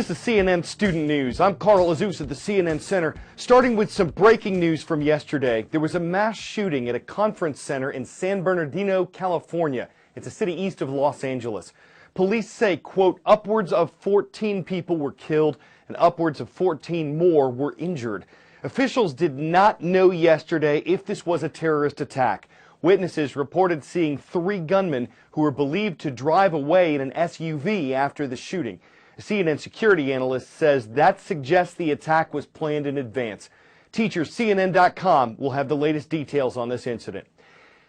This is CNN Student News. I'm Carl Azus at the CNN Center. Starting with some breaking news from yesterday. There was a mass shooting at a conference center in San Bernardino, California. It's a city east of Los Angeles. Police say, quote, upwards of 14 people were killed and upwards of 14 more were injured. Officials did not know yesterday if this was a terrorist attack. Witnesses reported seeing 3 gunmen who were believed to drive away in an SUV after the shooting. A CNN security analyst says that suggests the attack was planned in advance. TeachersCNN.com will have the latest details on this incident.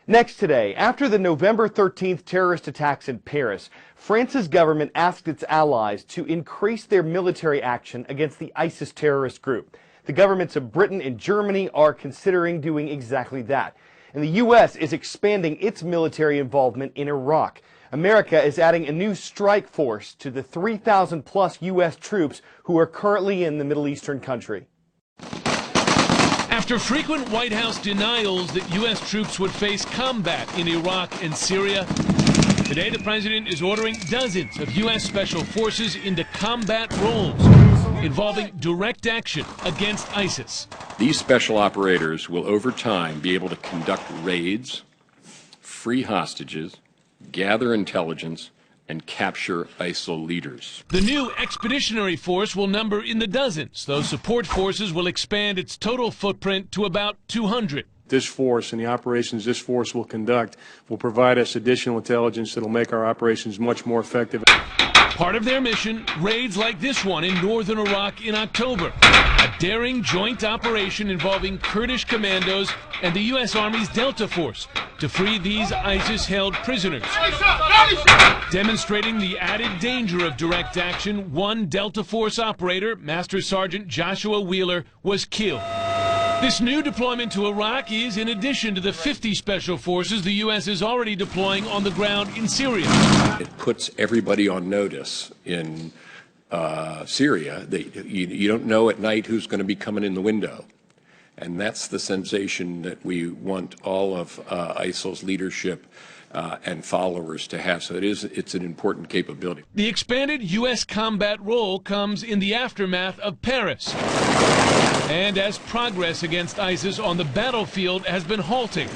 Next today, after the November 13th terrorist attacks in Paris, France's government asked its allies to increase their military action against the ISIS terrorist group. The governments of Britain and Germany are considering doing exactly that. And the U.S. is expanding its military involvement in Iraq. America is adding a new strike force to the 3,000 plus U.S. troops who are currently in the Middle Eastern country. After frequent White House denials that U.S. troops would face combat in Iraq and Syria, today the president is ordering dozens of U.S. special forces into combat roles involving direct action against ISIS. These special operators will over time be able to conduct raids, free hostages, gather intelligence, and capture ISIL leaders. The new expeditionary force will number in the dozens, though support forces will expand its total footprint to about 200. This force and the operations this force will conduct will provide us additional intelligence that will make our operations much more effective. Part of their mission, raids like this one in northern Iraq in October. A daring joint operation involving Kurdish commandos and the U.S. Army's Delta Force to free these ISIS-held prisoners. Demonstrating the added danger of direct action, one Delta Force operator, Master Sergeant Joshua Wheeler, was killed. This new deployment to Iraq is in addition to the 50 special forces the U.S. is already deploying on the ground in Syria. It puts everybody on notice in Syria that you don't know at night who's going to be coming in the window. And that's the sensation that we want all of ISIL's leadership and followers to have. So it's an important capability. The expanded U.S. combat role comes in the aftermath of Paris, and as progress against ISIS on the battlefield has been halting.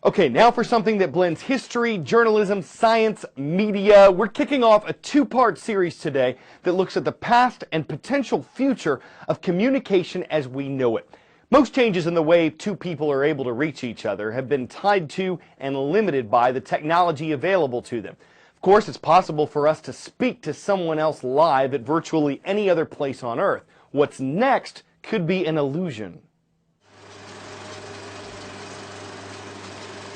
Okay, now for something that blends history, journalism, science, media. We're kicking off a 2-part series today that looks at the past and potential future of communication as we know it. Most changes in the way 2 people are able to reach each other have been tied to and limited by the technology available to them. Of course, it's possible for us to speak to someone else live at virtually any other place on Earth. What's next could be an illusion.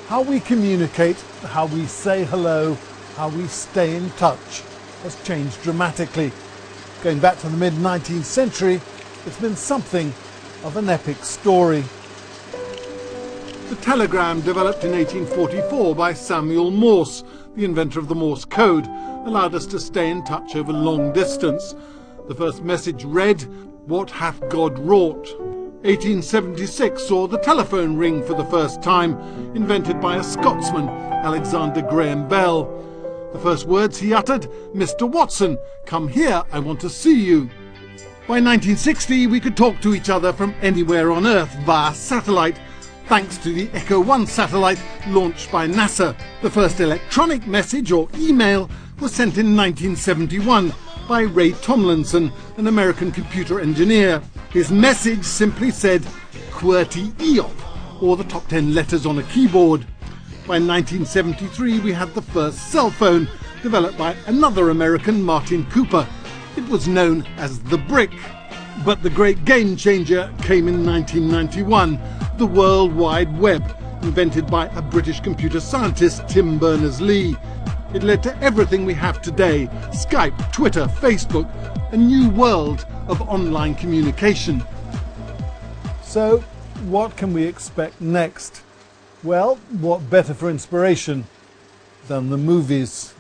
How we communicate, how we say hello, how we stay in touch has changed dramatically. Going back to the mid-19th century, it's been something of an epic story. The telegram, developed in 1844 by Samuel Morse, the inventor of the Morse code, allowed us to stay in touch over long distance. The first message read, "What hath God wrought?" 1876 saw the telephone ring for the first time, invented by a Scotsman, Alexander Graham Bell. The first words he uttered, "Mr. Watson, come here, I want to see you." By 1960, we could talk to each other from anywhere on Earth via satellite, thanks to the Echo 1 satellite launched by NASA. The first electronic message, or email, was sent in 1971 by Ray Tomlinson, an American computer engineer. His message simply said QWERTY EOP, or the top 10 letters on a keyboard. By 1973, we had the first cell phone, developed by another American, Martin Cooper. It was known as the Brick. But the great game changer came in 1991, the World Wide Web, invented by a British computer scientist, Tim Berners-Lee. It led to everything we have today: Skype, Twitter, Facebook, a new world of online communication. So, what can we expect next? Well, what better for inspiration than the movies?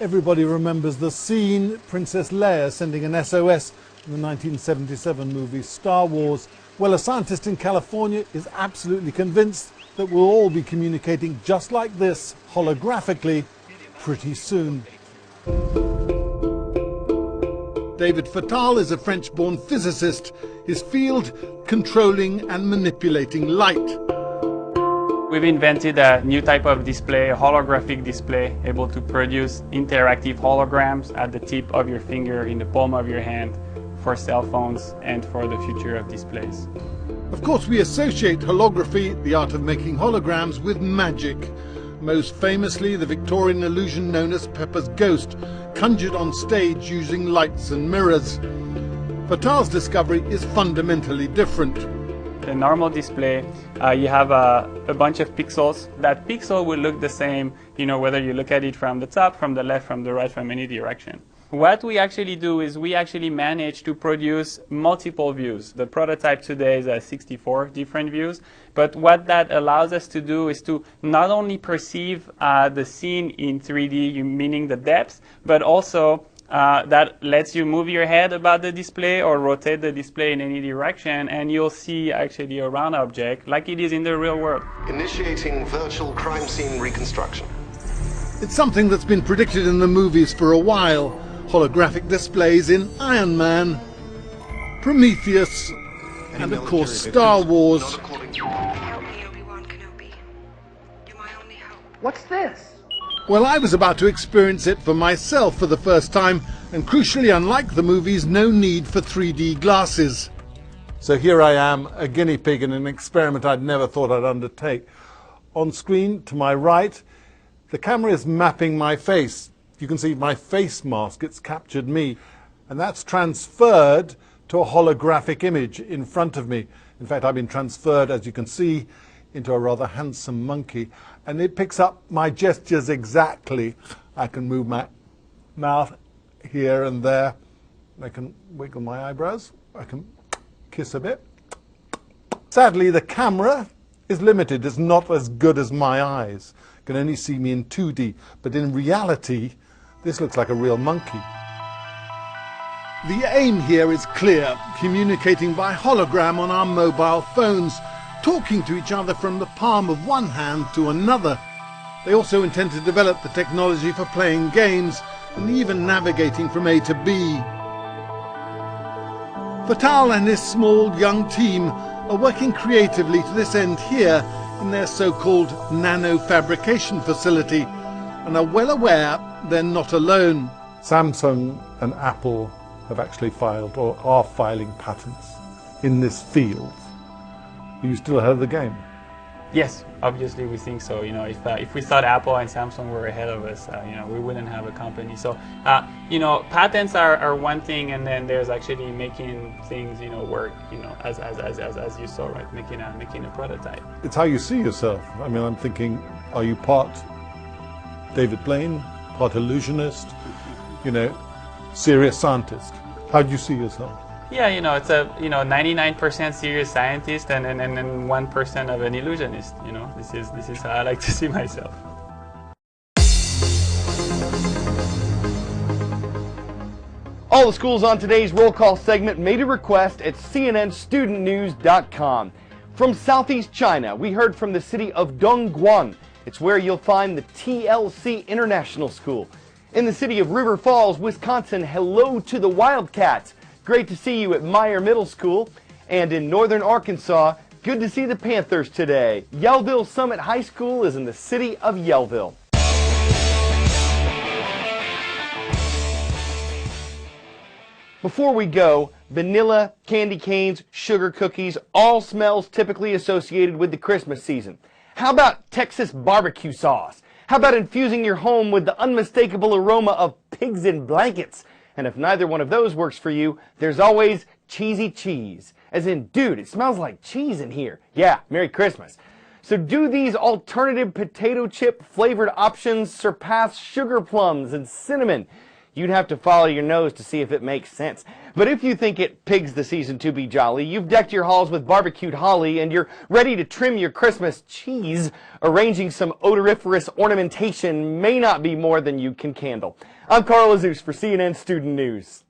Everybody remembers the scene, Princess Leia sending an SOS in the 1977 movie Star Wars. Well, a scientist in California is absolutely convinced that we'll all be communicating just like this, holographically, pretty soon. David Fatal is a French-born physicist, his field controlling and manipulating light. We've invented a new type of display, a holographic display, able to produce interactive holograms at the tip of your finger, in the palm of your hand, for cell phones and for the future of displays. Of course, we associate holography, the art of making holograms, with magic. Most famously, the Victorian illusion known as Pepper's Ghost, conjured on stage using lights and mirrors. Fatal's discovery is fundamentally different. The normal display, you have a bunch of pixels. That pixel will look the same, whether you look at it from the top, from the left, from the right, from any direction. What we actually do is we actually manage to produce multiple views. The prototype today is 64 different views, but what that allows us to do is to not only perceive the scene in 3D, meaning the depth, but also that lets you move your head about the display or rotate the display in any direction, and you'll see actually a round object like it is in the real world. Initiating virtual crime scene reconstruction. It's something that's been predicted in the movies for a while. Holographic displays in Iron Man, Prometheus, and of course Star Wars. Help me, Obi-Wan Kenobi. You're my only hope. What's this? Well, I was about to experience it for myself for the first time, and crucially, unlike the movies, no need for 3D glasses. So here I am, a guinea pig in an experiment I'd never thought I'd undertake. On screen, to my right, the camera is mapping my face. You can see my face mask, it's captured me, and that's transferred to a holographic image in front of me. In fact, I've been transferred, as you can see, into a rather handsome monkey, and it picks up my gestures exactly. I can move my mouth here and there. I can wiggle my eyebrows. I can kiss a bit. Sadly, the camera is limited. It's not as good as my eyes. You can only see me in 2D, but in reality, this looks like a real monkey. The aim here is clear, communicating by hologram on our mobile phones, talking to each other from the palm of one hand to another. They also intend to develop the technology for playing games and even navigating from A to B. Fatal and his small young team are working creatively to this end here in their so-called nano-fabrication facility, and are well aware they're not alone. Samsung and Apple have actually filed or are filing patents in this field. You still ahead of the game? Yes, obviously we think so. If we thought Apple and Samsung were ahead of us, we wouldn't have a company. So, patents are one thing, and then there's actually making things, work. As you saw, right? Making a prototype. It's how you see yourself. I mean, I'm thinking, are you part David Blaine, part illusionist, serious scientist? How do you see yourself? Yeah, it's a 99% serious scientist and 1% of an illusionist. This is how I like to see myself. All the schools on today's roll call segment made a request at cnnstudentnews.com. From Southeast China, we heard from the city of Dongguan. It's where you'll find the TLC International School. In the city of River Falls, Wisconsin, hello to the Wildcats. Great to see you at Meyer Middle School. And in northern Arkansas, good to see the Panthers today. Yellville Summit High School is in the city of Yellville. Before we go, vanilla, candy canes, sugar cookies, all smells typically associated with the Christmas season. How about Texas barbecue sauce? How about infusing your home with the unmistakable aroma of pigs in blankets? And if neither one of those works for you, there's always cheesy cheese. As in, dude, it smells like cheese in here. Yeah, Merry Christmas. So do these alternative potato chip flavored options surpass sugar plums and cinnamon? You'd have to follow your nose to see if it makes sense. But if you think it pigs the season to be jolly, you've decked your halls with barbecued holly, and you're ready to trim your Christmas cheese, arranging some odoriferous ornamentation may not be more than you can handle. I'm Carl Azuz for CNN Student News.